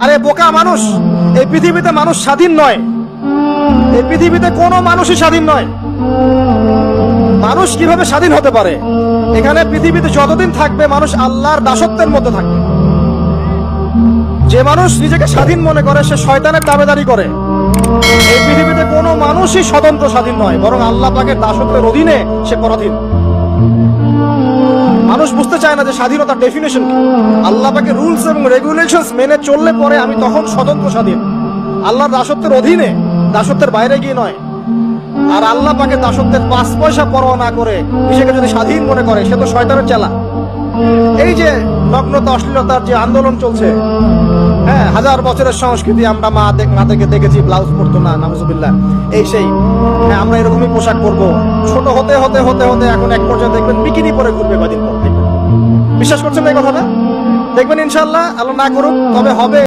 আরে বোকা মানুষ, এই পৃথিবীতে মানুষ স্বাধীন নয়। এই পৃথিবীতে কোনো মানুষই স্বাধীন নয়। মানুষ কিভাবে স্বাধীন হতে পারে? এখানে পৃথিবীতে যতদিন থাকবে মানুষ আল্লাহর দাসত্বের মধ্যে থাকবে। যে মানুষ নিজেকে স্বাধীন মনে করে সে শয়তানের দাবেদারি করে। এই পৃথিবীতে কোনো মানুষই স্বতন্ত্র স্বাধীন নয়, বরং আল্লাহ পাকের দাসত্বের অধীনে সে পরাধীন। মানুষ বুঝতে চায় না যে স্বাধীনতার ডেফিনেশন কি। আল্লাহ পাকের রুলস এবং রেগুলেশনস মেনে চললে পরে আমি তখন স্বতন্ত্র স্বাধীন, আল্লাহর দাসত্বের অধীনে, দাসত্বের বাইরে গিয়ে নয়। আর আল্লাহ পাকে দাসত্বের 5 পয়সা পরোয়া না করে নিজেকে যদি স্বাধীন মনে করে সে তো শয়তানের চেলা। এই যে নগ্নতা অশ্লীলতার যে আন্দোলন চলছে, হ্যাঁ, 1000 বছরের সংস্কৃতি, আমরা মাদেরকে দেখেছি ব্লাউজ পরতো না, নাউজুবিল্লাহ, এই সেই, হ্যাঁ আমরা এরকমই পোশাক পরবো। ছোট হতে হতে হতে হতে এখন এক পর্যায়ে দেখবেন বিকিনি পরে ঘুরবে কদিন পর। বিশ্বাস করছেন না এই কথাটা? দেখবেন ইনশাআল্লাহ, আল্লাহ না করুক, তবে হবে।